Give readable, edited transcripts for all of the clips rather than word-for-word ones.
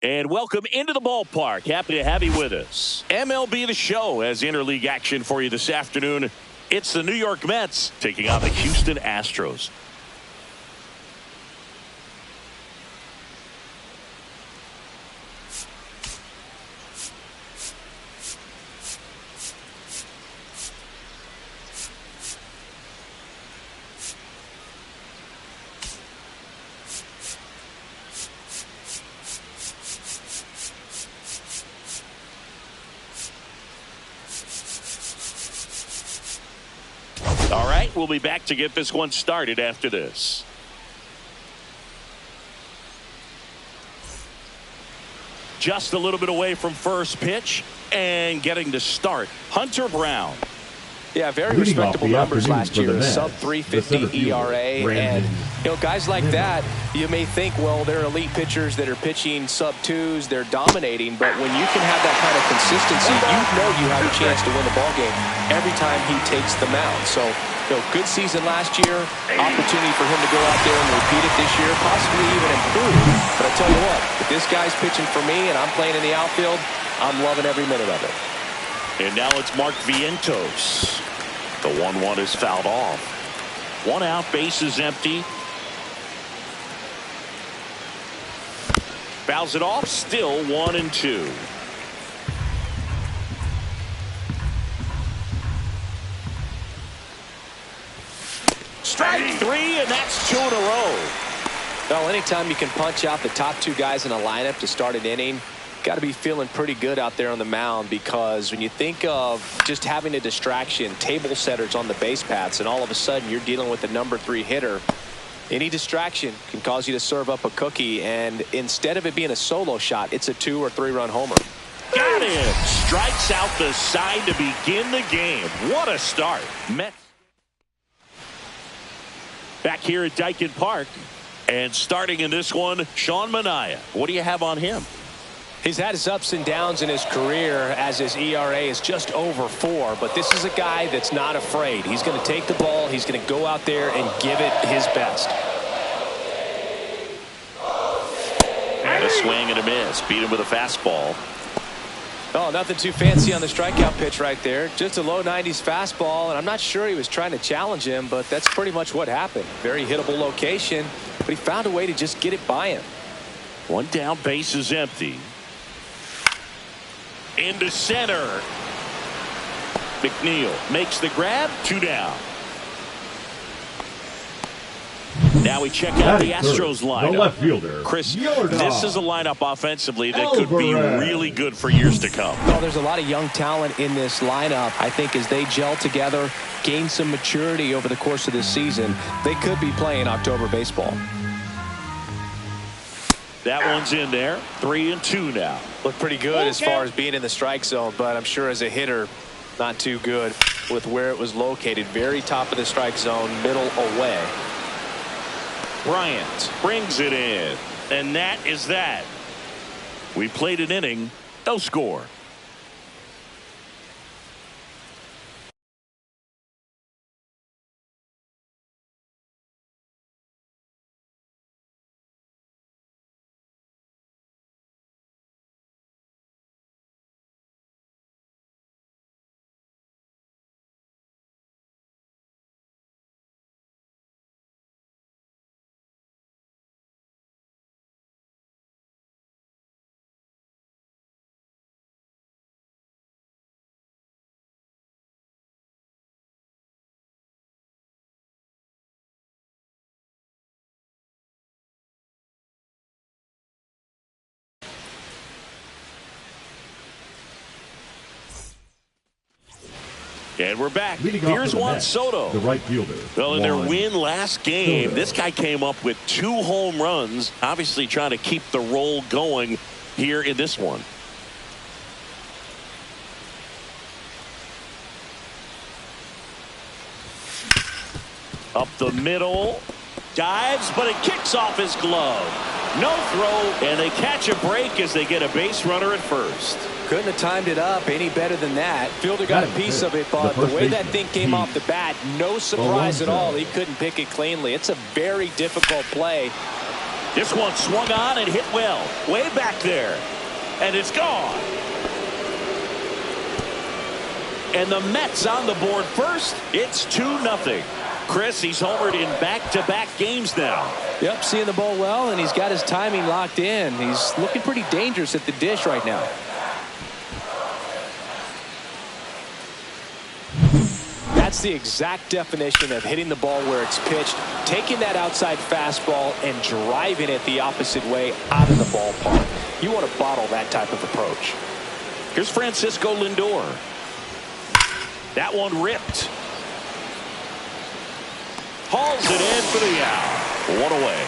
And welcome into the ballpark. Happy to have you with us. MLB The Show has interleague action for you this afternoon. It's the New York Mets taking on the Houston Astros. All right, we'll be back to get this one started after this. Just a little bit away from first pitch and getting to start, Hunter Brown. Yeah, very respectable numbers last year, a sub 350 ERA, and guys like that, you may think, well, they're elite pitchers that are pitching sub twos, they're dominating, but when you can have that kind of consistency, you have a chance to win the ball game every time he takes the mound. So, good season last year, opportunity for him to go out there and repeat it this year, possibly even improve. But I tell you what, if this guy's pitching for me and I'm playing in the outfield, I'm loving every minute of it. And now it's Mark Vientos. The 1-1 is fouled off. One out, base is empty. Fouls it off, still 1-2. Strike three, and that's 2 in a row. Well, anytime you can punch out the top two guys in a lineup to start an inning, got to be feeling pretty good out there on the mound, because when you think of just having a distraction, table setters on the base paths, and all of a sudden you're dealing with the number 3 hitter, any distraction can cause you to serve up a cookie, and instead of it being a solo shot, it's a 2 or 3 run homer. Got him. Strikes out the side to begin the game. What a start. Mets back here at Dyken Park, and starting in this one, Sean Manaea. What do you have on him? He's had his ups and downs in his career, as his ERA is just over 4, but this is a guy that's not afraid. He's going to take the ball, he's going to go out there and give it his best. And a swing and a miss. Beat him with a fastball. Oh, nothing too fancy on the strikeout pitch right there. Just a low 90s fastball, and I'm not sure he was trying to challenge him, but that's pretty much what happened. Very hittable location, but he found a way to just get it by him. One down, base is empty. Into center. McNeil makes the grab. 2 down. Now we check out the Astros lineup. The left fielder, Chris, this is a lineup offensively that could be really good for years to come. Well, there's a lot of young talent in this lineup. I think as they gel together, gain some maturity over the course of this season, they could be playing October baseball. That one's in there. 3-2 now. Look pretty good as far as being in the strike zone, but I'm sure as a hitter, not too good with where it was located. Very top of the strike zone, middle away. Bryant brings it in, and that is that. We played an inning, no score. And we're back. Here's Juan Soto, the right fielder. Well, in their win last game, this guy came up with 2 home runs, obviously trying to keep the roll going here in this one. Up the middle, dives, but it kicks off his glove. No throw, and they catch a break as they get a base runner at first. Couldn't have timed it up any better than that. Fielder got a piece of it, but the way that thing came off the bat, no surprise at all. He couldn't pick it cleanly. It's a very difficult play. This one swung on and hit well. Way back there. And it's gone. And the Mets on the board first. It's 2-0. Chris, he's homered in back-to-back games now. Yep, seeing the ball well, and he's got his timing locked in. He's looking pretty dangerous at the dish right now. That's the exact definition of hitting the ball where it's pitched, taking that outside fastball and driving it the opposite way out of the ballpark. You want to bottle that type of approach. Here's Francisco Lindor. That one ripped. Hauls it in for the out. One away.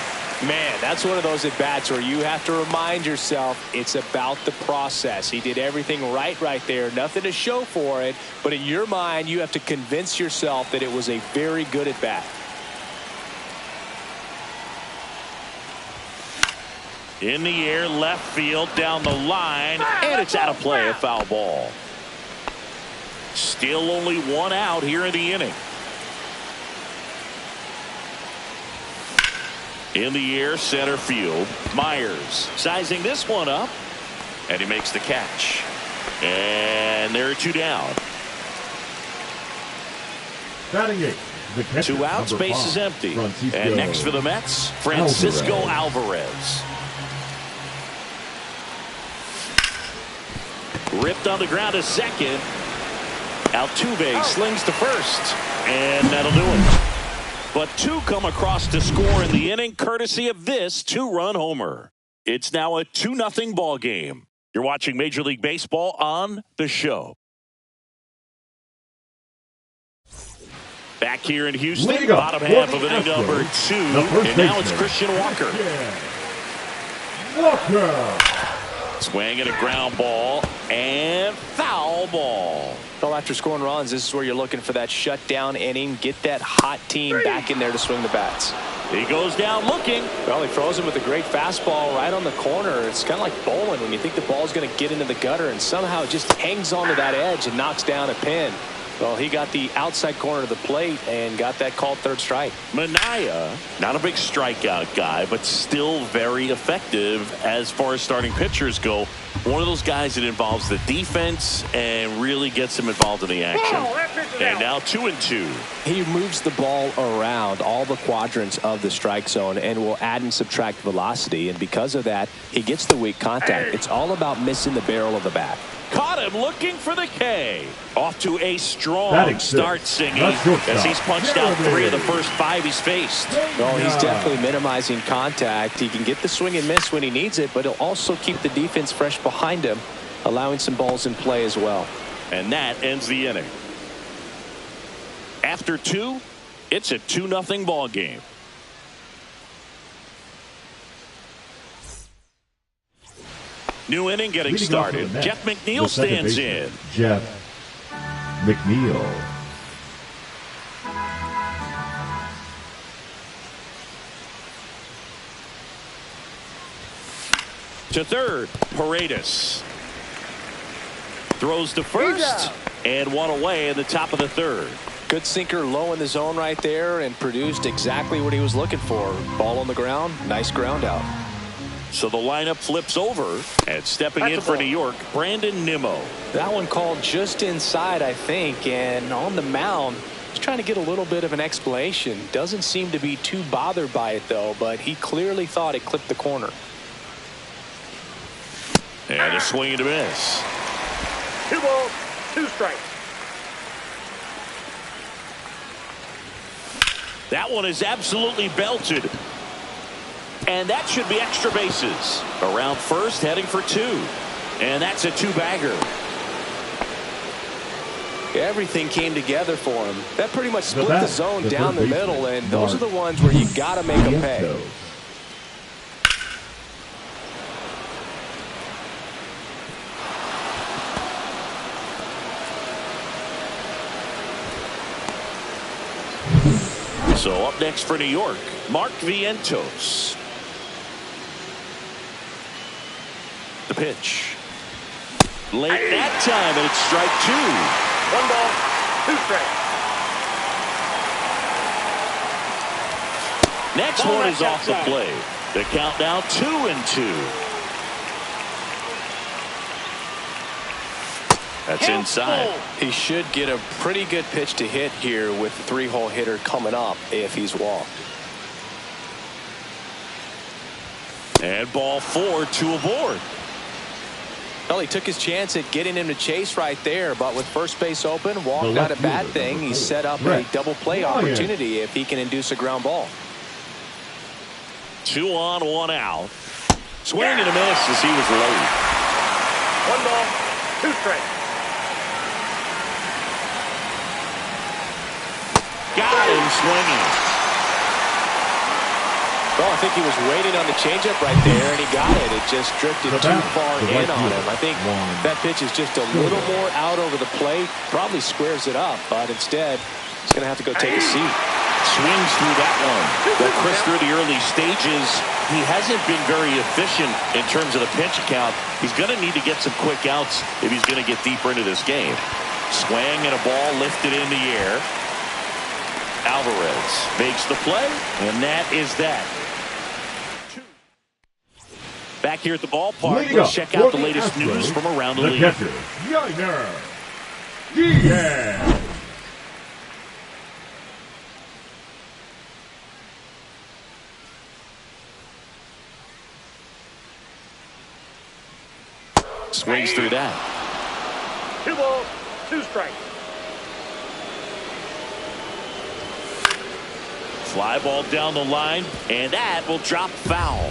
Man, that's one of those at-bats where you have to remind yourself it's about the process. He did everything right there. Nothing to show for it. But in your mind, you have to convince yourself that it was a very good at-bat. In the air, left field, down the line, and it's out of play, a foul ball. Still only one out here in the inning. In the air, center field. Myers sizing this one up, and he makes the catch. And there are two down. Batting eight. The catcher, 2 outs, base is empty. And next for the Mets, Francisco Alvarez. Ripped on the ground to second. Altuve slings to first, and that'll do it. But 2 come across to score in the inning, courtesy of this 2-run homer. It's now a 2-0 ball game. You're watching Major League Baseball on The Show. Back here in Houston, bottom half of inning number 2, and now it's Christian Walker. Swing at a ground ball and foul ball. Well, after scoring runs, this is where you're looking for that shutdown inning. Get that hot team back in there to swing the bats. He goes down looking. Well, he throws him with a great fastball right on the corner. It's kind of like bowling when you think the ball's going to get into the gutter, and somehow it just hangs onto that edge and knocks down a pin. Well, he got the outside corner of the plate and got that called third strike. Minaya, not a big strikeout guy, but still very effective as far as starting pitchers go. One of those guys that involves the defense and really gets him involved in the action. And now 2-2. He moves the ball around all the quadrants of the strike zone and will add and subtract velocity. And because of that, he gets the weak contact. It's all about missing the barrel of the bat. Caught him looking for the K. Off to a strong start, Singy, as he's punched out 3 of the first 5 he's faced. Well, he's definitely minimizing contact. He can get the swing and miss when he needs it, but he'll also keep the defense fresh behind him, allowing some balls in play as well. And that ends the inning. After 2, it's a 2-0 ball game. New inning getting started. Jeff McNeil stands in. Jeff McNeil. To third, Paredes. Throws to first, and one away in the top of the third. Good sinker low in the zone right there and produced exactly what he was looking for. Ball on the ground, nice ground out. So the lineup flips over, and stepping in for New York, Brandon Nimmo. That one called just inside, I think, and on the mound, he's trying to get a little bit of an explanation. Doesn't seem to be too bothered by it, though, but he clearly thought it clipped the corner. And a swing and a miss. 2 balls, 2 strikes. That one is absolutely belted. And that should be extra bases. Around first, heading for 2. And that's a 2-bagger. Everything came together for him. That pretty much split the zone down the middle, and those are the ones where you got to make them pay. So up next for New York, Mark Vientos. The pitch. Late that time, and it's strike 2. 1 ball, 2 strikes. Next one is off the plate. The count now 2-2. That's inside. He should get a pretty good pitch to hit here with the 3-hole hitter coming up if he's walked. And ball 4, 2 aboard. Well, he took his chance at getting him to chase right there, but with first base open, walk not a bad thing. He set up a double play opportunity if he can induce a ground ball. 2 on, 1 out. Swing and a miss as he was late. 1 ball, 2 strikes. Got him swinging. Well, I think he was waiting on the changeup right there, and he got it. It just drifted too far in on him. I think that pitch is just a little more out over the plate. Probably squares it up, but instead, he's going to have to go take a seat. Swings through that one. But Chris, through the early stages, he hasn't been very efficient in terms of the pitch count. He's going to need to get some quick outs if he's going to get deeper into this game. Swing and a ball lifted in the air. Alvarez makes the play, and that is that. Back here at the ballpark, let's check out the latest news from around the league. Catcher, Diaz. Swings through that. 2 balls, 2 strikes. Fly ball down the line, and that will drop foul.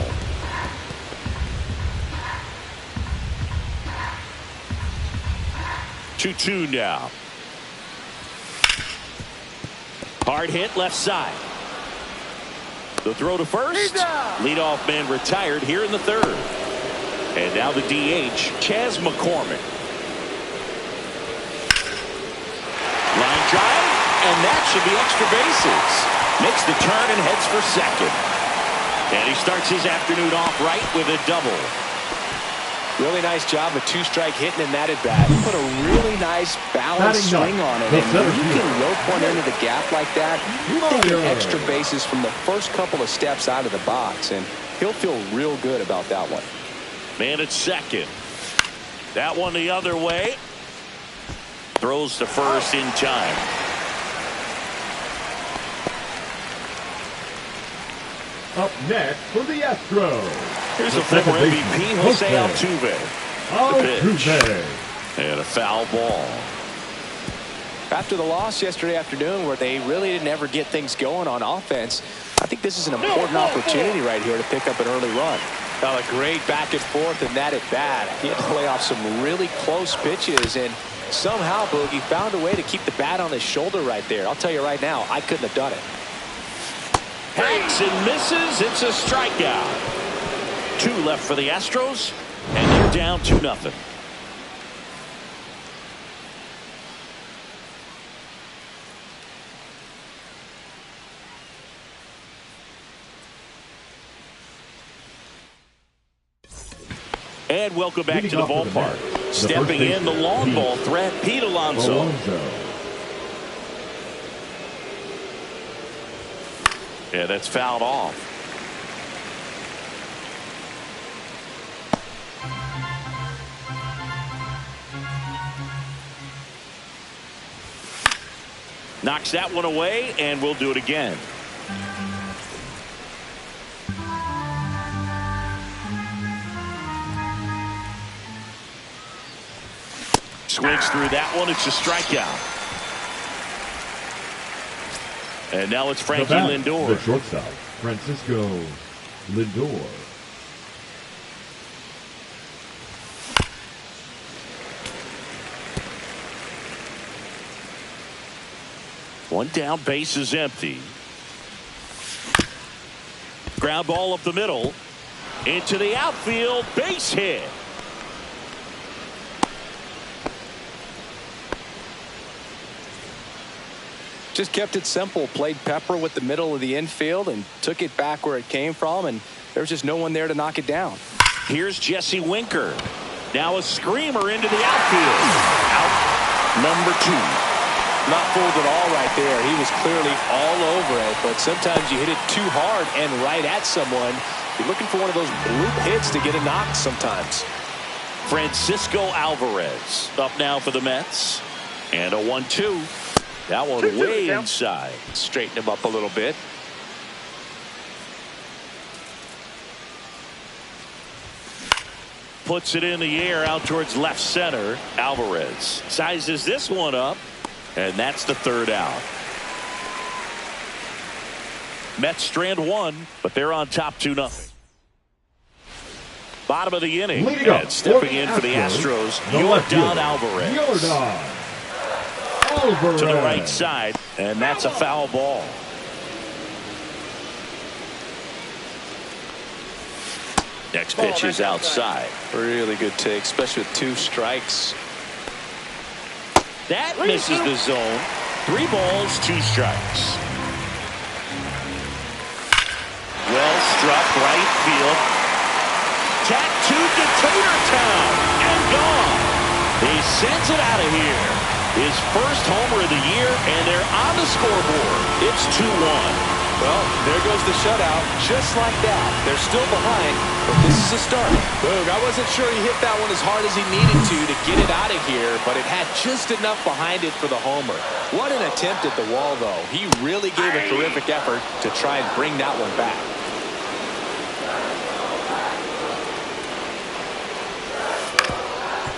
Two now. Hard hit left side. The throw to first. Leadoff man retired here in the 3rd. And now the DH, Chas McCormick. Line drive, and that should be extra bases. Makes the turn and heads for second. And he starts his afternoon off right with a double. Really nice job of 2-strike hitting in that at bat. Put a really nice balanced swing on it. And when you can rope one into the gap like that, you're taking extra bases from the first couple of steps out of the box. And he'll feel real good about that one. Man at second. That one the other way. Throws to first in time. Up next for the Astros. Here's the former MVP, Jose Altuve. The pitch. And a foul ball. After the loss yesterday afternoon where they really didn't ever get things going on offense, I think this is an important opportunity right here to pick up an early run. Well, a great back and forth in that at bat. He had to play off some really close pitches, and somehow Boogie found a way to keep the bat on his shoulder right there. I'll tell you right now, I couldn't have done it. Hacks and misses. It's a strikeout. 2 left for the Astros, and they're down 2-0. And welcome back to the ballpark. Stepping in the long ball threat, Pete Alonso. Yeah, that's fouled off. Knocks that one away, and we'll do it again. Swings through that one. It's a strikeout. And now it's Frankie Lindor. The shortstop, Francisco Lindor. One down, base is empty. Ground ball up the middle. Into the outfield, base hit. Just kept it simple, played pepper with the middle of the infield and took it back where it came from, and there was just no one there to knock it down. Here's Jesse Winker. Now a screamer into the outfield. Out number 2. Not fooled at all right there. He was clearly all over it, but sometimes you hit it too hard and right at someone, You're looking for one of those bloop hits to get a knock sometimes. Francisco Alvarez up now for the Mets. And a 1-2. That one way inside. Straighten him up a little bit. Puts it in the air out towards left center. Alvarez sizes this one up. And that's the third out. Mets strand one, but they're on top 2-0. Bottom of the inning. And stepping in for the Astros, Yordan Alvarez. To the right side, and that's a foul ball. Next pitch is outside. Really good take, especially with 2 strikes. That misses the zone. 3 balls, 2 strikes. Well struck right field. Tattooed to Tater Town and gone. He sends it out of here. His first homer of the year, and they're on the scoreboard. It's 2-1. Well, there goes the shutout. Just like that. They're still behind, but this is a start. Boog, I wasn't sure he hit that one as hard as he needed to get it out of here, but it had just enough behind it for the homer. What an attempt at the wall, though. He really gave a terrific effort to try and bring that one back.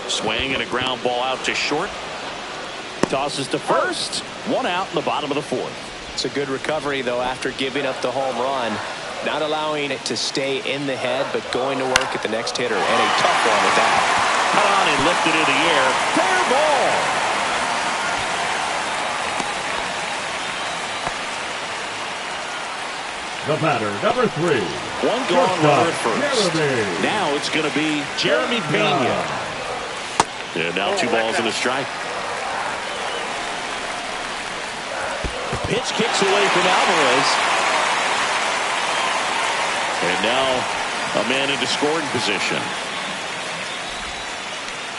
Swing and a ground ball out to short. Tosses to first. 1 out in the bottom of the 4th. It's a good recovery, though, after giving up the home run. Not allowing it to stay in the head, but going to work at the next hitter. And a tough one at that. Cut on and lifted in the air. Fair ball. The batter, number 3. 1 gone, runner at first. Now it's going to be Jeremy Pena. And now 2 balls and a strike. Pitch kicks away from Alvarez. And now a man into scoring position.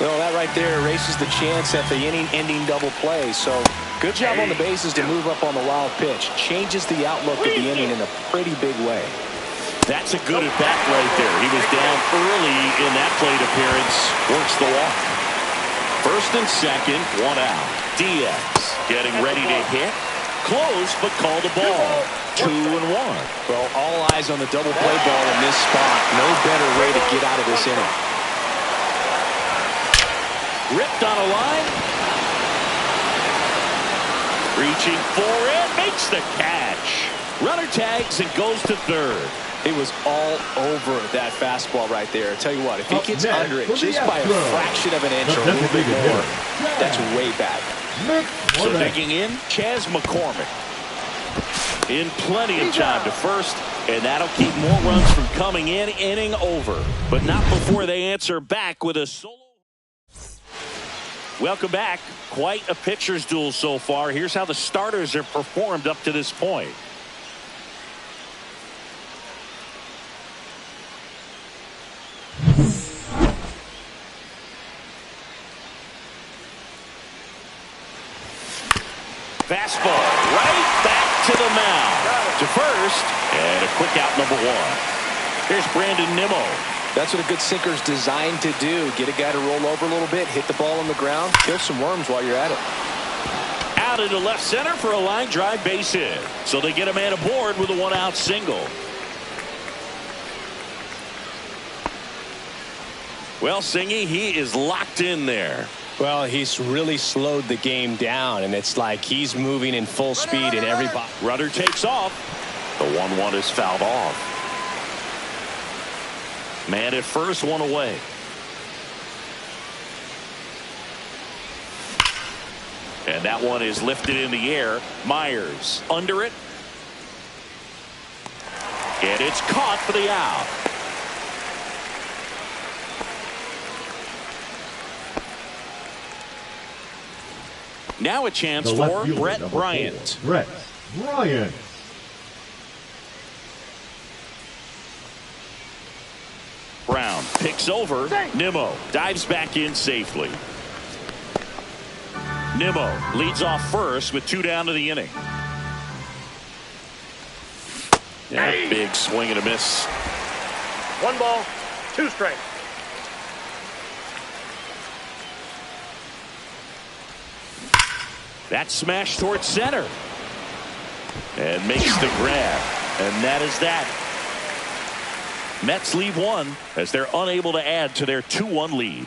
Well, that right there erases the chance at the inning-ending double play. So good job on the bases to move up on the wild pitch. Changes the outlook of the inning in a pretty big way. That's a good at-bat right there. He was down early in that plate appearance. Works the walk. First and second, 1 out. Diaz getting ready to hit. Close, but called a ball. 2-1. Well, all eyes on the double play ball in this spot. No better way to get out of this inning. Ripped on a line. Reaching for it. Makes the catch. Runner tags and goes to third. It was all over that fastball right there. I tell you what, if he gets under it just by a fraction of an inch or a little bit more, that's way back. So digging in, Chas McCormick. In plenty of time to first, and that'll keep more runs from coming in. Inning over, but not before they answer back with a solo. Welcome back. Quite a pitcher's duel so far. Here's how the starters have performed up to this point. Fastball right back to the mound. To first, and a quick out, number 1. Here's Brandon Nimmo. That's what a good sinker's designed to do. Get a guy to roll over a little bit, hit the ball on the ground, kill some worms while you're at it. Out into left center for a line drive base hit. So they get a man aboard with a 1-out single. Well, Singy, he is locked in there. Well, he's really slowed the game down, and it's like he's moving in full speed in every box. Runner takes off. The 1-1 is fouled off. Man at first, 1 away. And that one is lifted in the air. Myers under it. And it's caught for the out. Now a chance for Brett Bryant. Brett Bryant. Brown picks over. Nimmo dives back in safely. Nimmo leads off first with 2 down to the inning. Yeah, big swing and a miss. 1 ball, 2 strikes. That smash towards center. And makes the grab. And that is that. Mets leave one as they're unable to add to their 2-1 lead.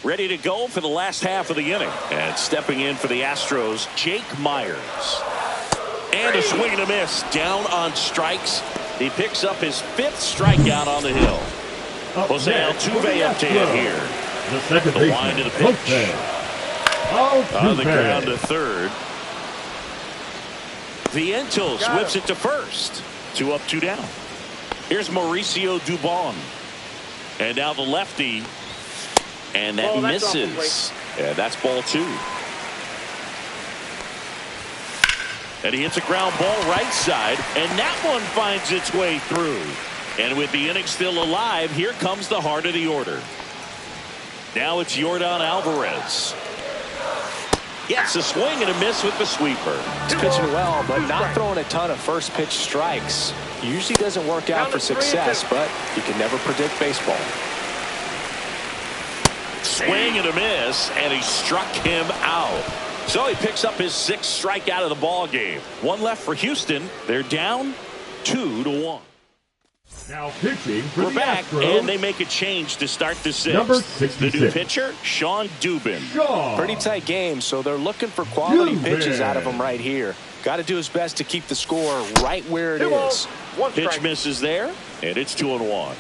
Ready to go for the last half of the inning. And stepping in for the Astros, Jake Myers. And a swing and a miss. Down on strikes. He picks up his 5th strikeout on the hill. Jose Altuve up to hit here. The line to the pitch. On the ground to third. Vientos whips it to first. 2 up, 2 down. Here's Mauricio Dubon. And now the lefty. And that misses. Yeah, that's ball 2. And he hits a ground ball right side. And that one finds its way through. And with the inning still alive, here comes the heart of the order. Now it's Yordan Alvarez. Gets a swing and a miss with the sweeper. He's pitching well, but not throwing a ton of first pitch strikes. Usually doesn't work out for success, but you can never predict baseball. Swing and a miss, and he struck him out. So he picks up his 6th strikeout of the ball game. 1 left for Houston. They're down 2-1. Now pitching for We're back, Astros, and they make a change to start the 6th. Number 66. The new pitcher, Sean Dubin. Pretty tight game, so they're looking for quality pitches out of him right here. Got to do his best to keep the score right where it is. Pitch misses there, and it's 2-1.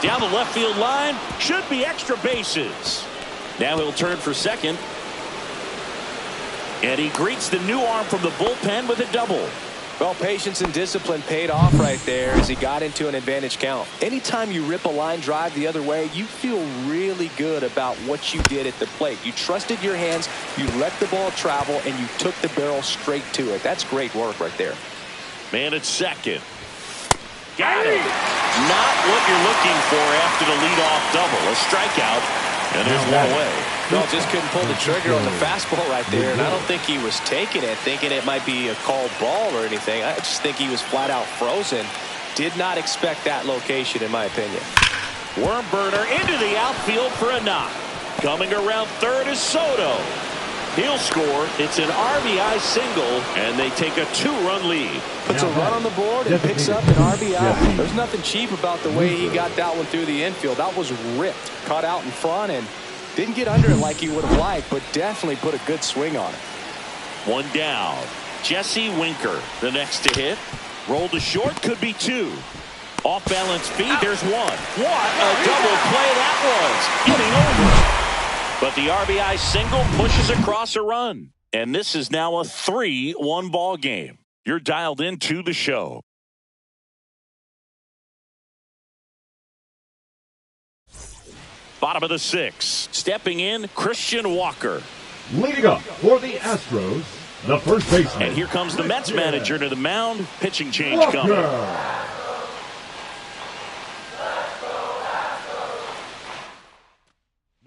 Down the left field line, should be extra bases. Now he'll turn for second. And he greets the new arm from the bullpen with a double. Well, patience and discipline paid off right there as he got into an advantage count. Anytime you rip a line drive the other way, you feel really good about what you did at the plate. You trusted your hands, you let the ball travel, and you took the barrel straight to it. That's great work right there. Man at second. Got it. Not what you're looking for after the leadoff double. A strikeout, and there's one away. Well, just couldn't pull the trigger on the fastball right there, and I don't think he was taking it, thinking it might be a called ball or anything. I just think he was flat out frozen. Did not expect that location, in my opinion. Worm burner into the outfield for a knock. Coming around third is Soto. He'll score. It's an RBI single, and they take a 2-run lead. Puts a run on the board and picks up an RBI. There's nothing cheap about the way he got that one through the infield. That was ripped, caught out in front, and didn't get under it like he would have liked, but definitely put a good swing on it. 1 down. Jesse Winker, the next to hit. Roll to short, could be 2. Off balance feed, there's 1. What a double play that was. Getting over. But the RBI single pushes across a run. And this is now a 3-1 ball game. You're dialed into the show. Bottom of the 6th. Stepping in, Christian Walker. Leading up for the Astros, the first baseman. And here comes the Mets manager to the mound. Pitching change coming.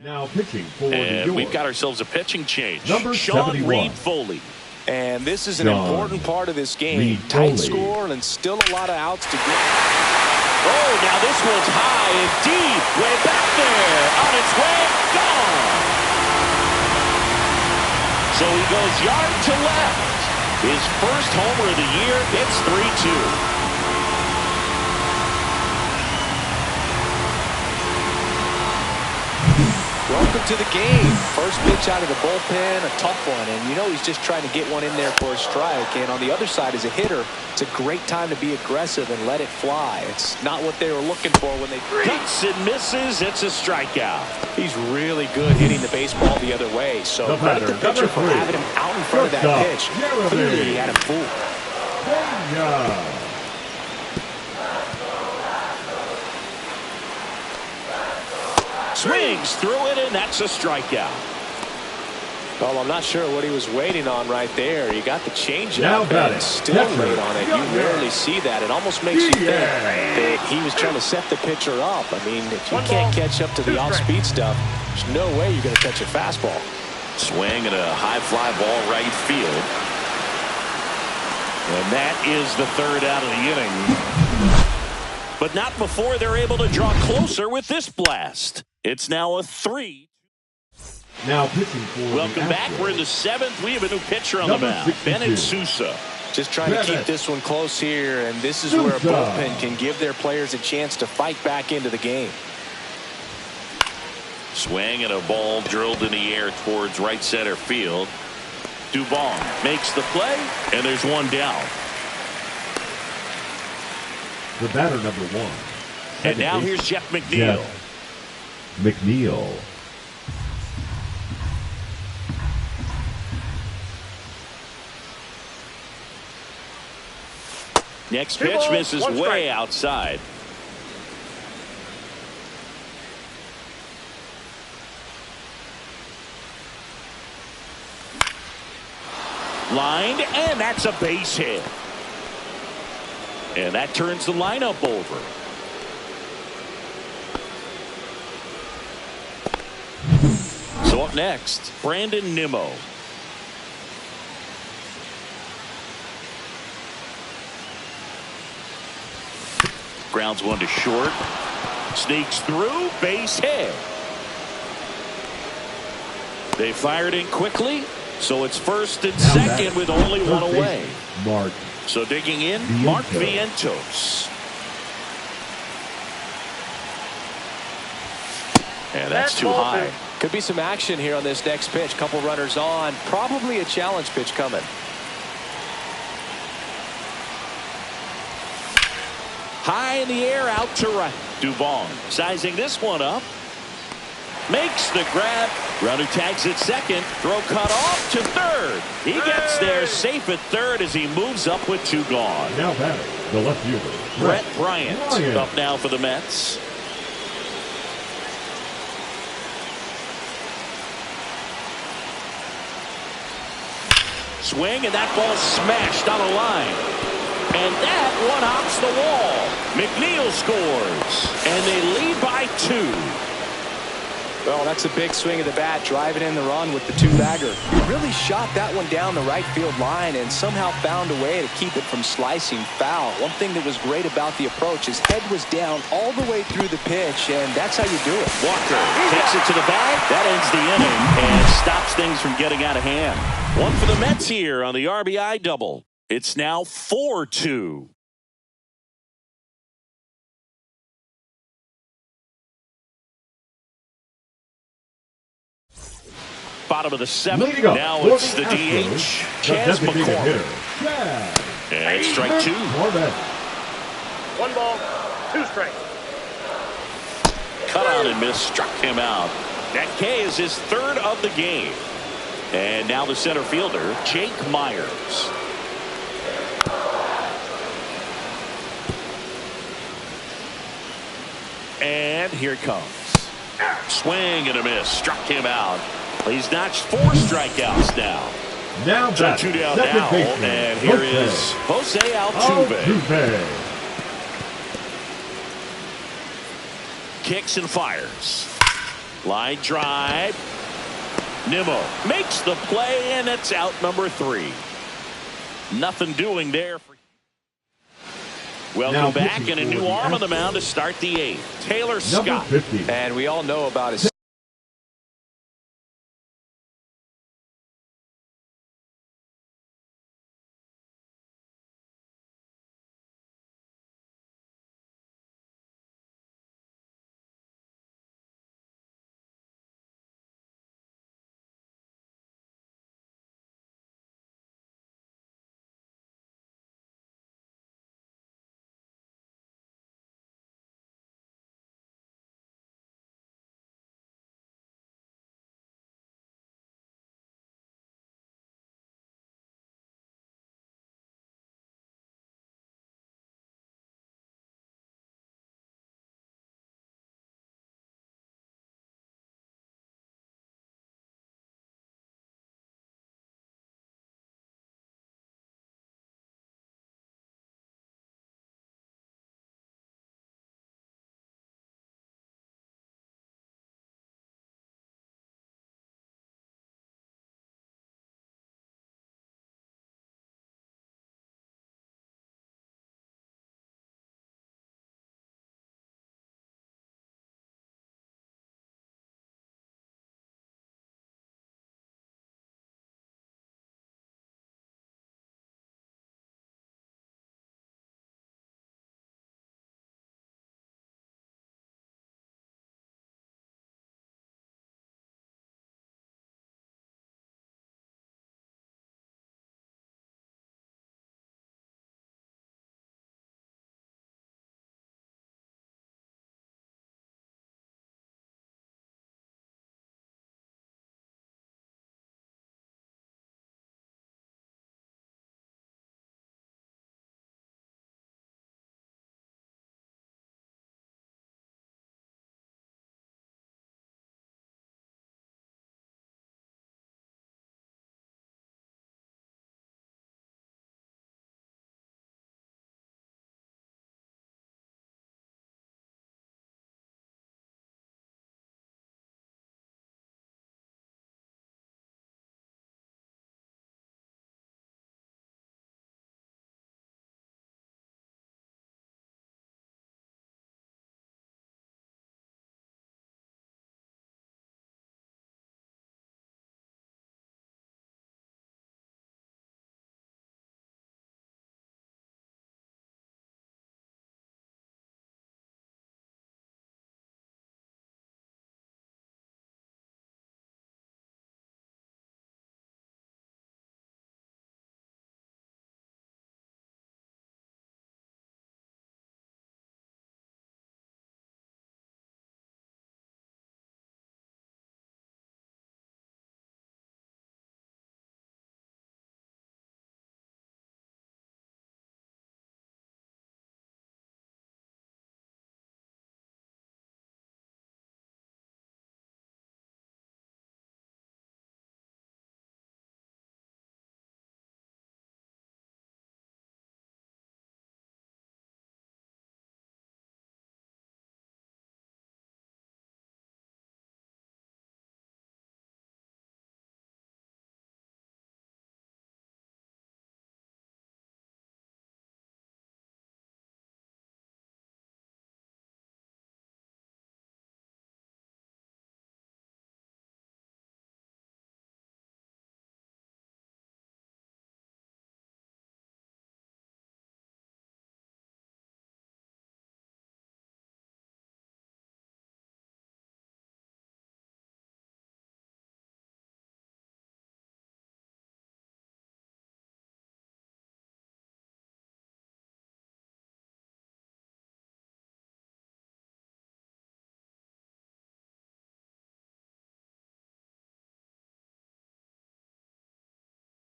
Now pitching for and we've got ourselves a pitching change. Number Sean 71. Reed Foley. And this is an important part of this game. Tight score and still a lot of outs to get. Oh, now this one's high and deep. Way back there. On its way. Gone. So he goes yard to left. His first homer of the year. It's 3-2. Welcome to the game. First pitch out of the bullpen, a tough one. And you know he's just trying to get one in there for a strike. And on the other side, as a hitter, it's a great time to be aggressive and let it fly. It's not what they were looking for when they cuts and misses. It's a strikeout. He's really good hitting the baseball the other way. So credit the pitcher for having him out in front of that pitch. Clearly he had him fooled. Swings through it, and that's a strikeout. Well, I'm not sure what he was waiting on right there. He got the changeup and still late on it. You rarely see that. It almost makes you think that he was trying to set the pitcher up. I mean, if you can't catch up to the off-speed stuff, there's no way you're going to catch a fastball. Swing and a high fly ball right field. And that is the third out of the inning. But not before they're able to draw closer with this blast. It's now a 3. Now pitching for Welcome back. We're in the 7th. We have a new pitcher on the mound. Bennett Sousa. Just trying to keep this one close here, and this is where a bullpen can give their players a chance to fight back into the game. Swing and a ball drilled in the air towards right center field. Dubon makes the play, and there's one down. The batter, number 1. And now here's Jeff McNeil. McNeil. Next pitch misses way outside. Lined, and that's a base hit. And that turns the lineup over. So up next, Brandon Nimmo. Grounds one to short. Sneaks through. Base hit. They fired in quickly. So it's first and second with only one away. Mark. So digging in, Mark Vientos. And that's too high. Could be some action here on this next pitch. Couple runners on. Probably a challenge pitch coming. High in the air, out to right. Dubon sizing this one up. Makes the grab. Runner tags at second. Throw cut off to third. He gets there safe at third as he moves up with 2 gone. Now batting, the left fielder, Brett Bryant up now for the Mets. Swing, and that ball smashed on a line. And that one hops the wall. McNeil scores. And they lead by 2. Well, that's a big swing of the bat, driving in the run with the 2-bagger. He really shot that one down the right field line and somehow found a way to keep it from slicing foul. One thing that was great about the approach, his head was down all the way through the pitch, and that's how you do it. Walker takes it to the bag. That ends the inning and stops things from getting out of hand. One for the Mets here on the RBI double. It's now 4-2. Bottom of the 7th. Now it's the DH, Chas McCormick. And strike 2. 1 ball, 2 strikes. Cut on and miss, struck him out. That K is his 3rd of the game. And now the center fielder, Jake Myers. And here it comes. Swing and a miss, struck him out. He's notched 4 strikeouts now. Now so 2 down now, and here is Jose Altuve. Kicks and fires. Line drive. Nimmo makes the play, and it's out number 3. Nothing doing there. Welcome back, and a new arm on the mound to start the 8th. Taylor Scott. And we all know about his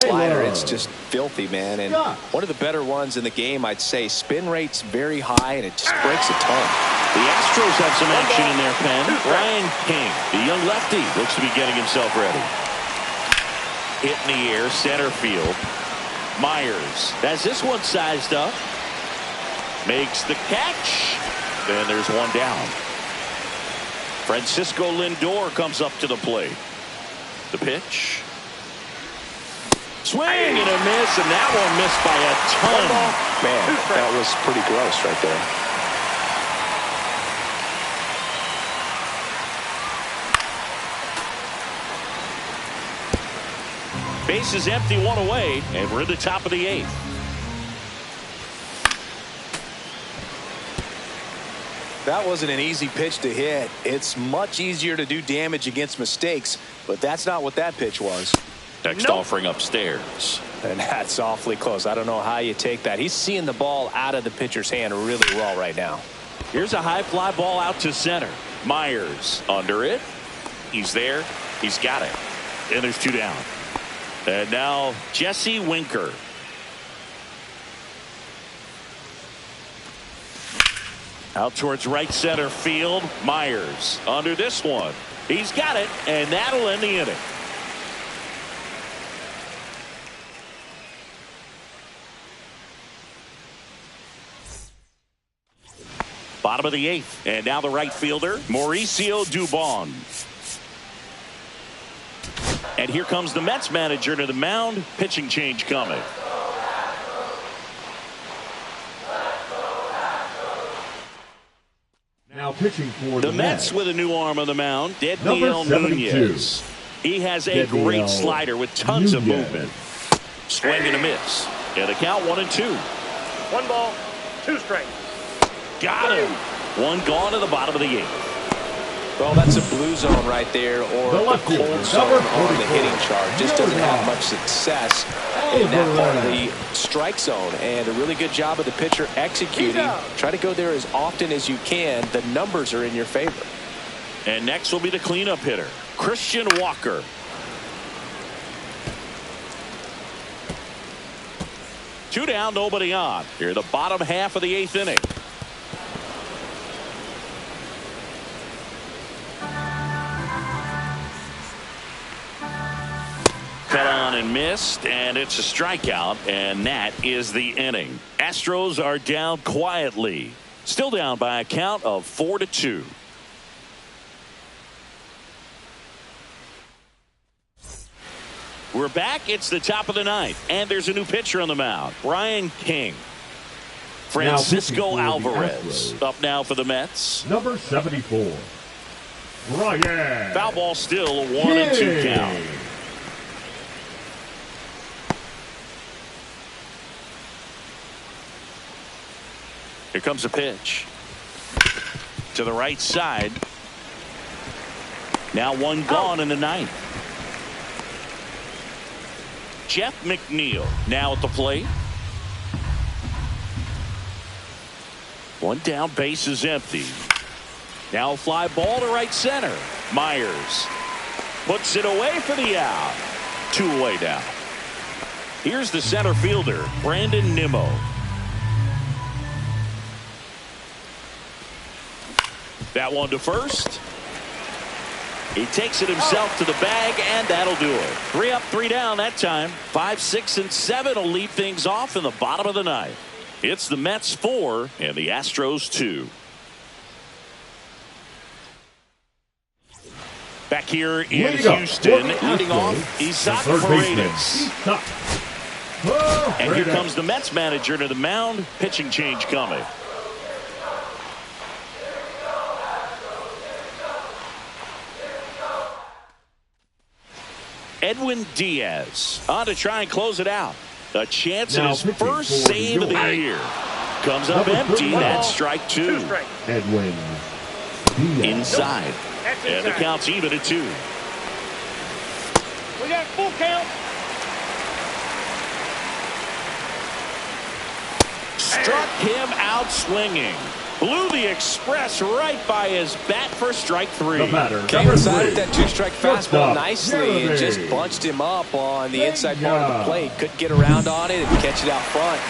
slider. It's just filthy, man. And one of the better ones in the game, I'd say. Spin rate's very high, and it just breaks a ton. The Astros have some action in their pen. Brian King, the young lefty, looks to be getting himself ready. Hit in the air, center field. Myers has this one sized up. Makes the catch. Then there's one down. Francisco Lindor comes up to the plate. The pitch. Swing and a miss, and that one missed by a ton. Man, that was pretty gross right there. Base is empty, one away, and we're in the top of the 8th. That wasn't an easy pitch to hit. It's much easier to do damage against mistakes, but that's not what that pitch was. Next offering upstairs. And that's awfully close. I don't know how you take that. He's seeing the ball out of the pitcher's hand really well right now. Here's a high fly ball out to center. Myers under it. He's there. He's got it. And there's 2 down. And now Jesse Winker. Out towards right center field. Myers under this one. He's got it, and that'll end the inning. Bottom of the 8th, and now the right fielder, Mauricio Dubon. And here comes the Mets manager to the mound. Pitching change coming. Now pitching for the Mets with a new arm on the mound, Number 72. Nunez. He has a great slider with tons of movement. Swing and a miss. And the count 1-2. 1 ball, 2 strikes. Got him. One gone to the bottom of the 8th. Well, that's a blue zone right there, or the cold zone on the hitting chart. Just doesn't have much success in that part of the strike zone. And a really good job of the pitcher executing. Try to go there as often as you can. The numbers are in your favor. And next will be the cleanup hitter, Christian Walker. Two down, nobody on. Here, the bottom half of the 8th inning. Cut on and missed, and it's a strikeout, and that is the inning. Astros are down quietly, still down by a count of 4-2. We're back. It's the top of the 9th, and there's a new pitcher on the mound, Brian King. Francisco Alvarez up now for the Mets. Number 74, Brian. Foul ball still, a 1-2 count. Here comes a pitch to the right side. Now one gone in the 9th. Jeff McNeil now at the plate. One down, base is empty. Now a fly ball to right center. Myers puts it away for the out. 2 away now. Here's the center fielder, Brandon Nimmo. That one to first. He takes it himself to the bag, and that'll do it. 3 up, 3 down that time. 5, 6, and 7 will lead things off in the bottom of the 9th. It's the Mets 4 and the Astros 2. Back here in Houston, leading off, Isaac Paredes. And here comes the Mets manager to the mound. Pitching change coming. Edwin Diaz on to try and close it out. A chance at his first save of the year. Comes up empty. That's strike 2. Edwin Diaz. Inside. And the count's even at 2. We got full count. struck him out swinging. Blew the express right by his bat for strike 3. Came inside with that 2-strike fastball nicely and just bunched him up on the inside part of the plate. Couldn't get around on it and catch it out front.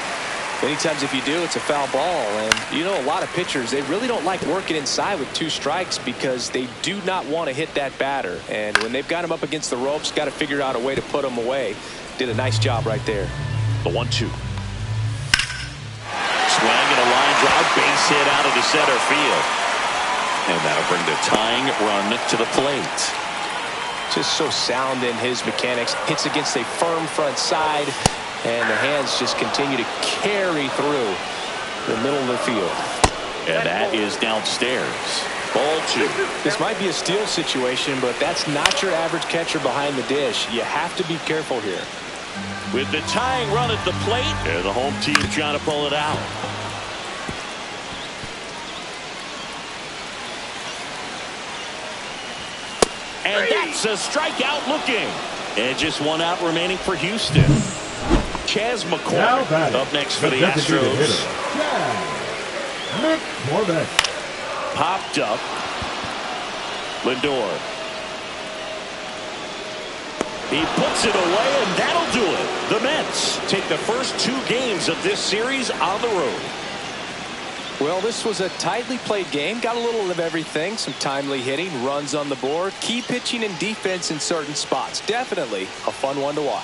Many times if you do, it's a foul ball. And you know, a lot of pitchers, they really don't like working inside with 2 strikes because they do not want to hit that batter. And when they've got him up against the ropes, got to figure out a way to put him away. Did a nice job right there. The 1-2. Swing and a line drive, base hit out into center field. And that'll bring the tying run to the plate. Just so sound in his mechanics. Hits against a firm front side, and the hands just continue to carry through the middle of the field. And that is downstairs. Ball 2. This might be a steal situation, but that's not your average catcher behind the dish. You have to be careful here. With the tying run at the plate, and the home team trying to pull it out. And that's a strikeout looking. And just 1 out remaining for Houston. Chas McCormick up next for the Astros. Popped up. Lindor. He puts it away, and that'll do it. The Mets take the first 2 games of this series on the road. Well, this was a tightly played game. Got a little of everything. Some timely hitting, runs on the board, key pitching and defense in certain spots. Definitely a fun one to watch.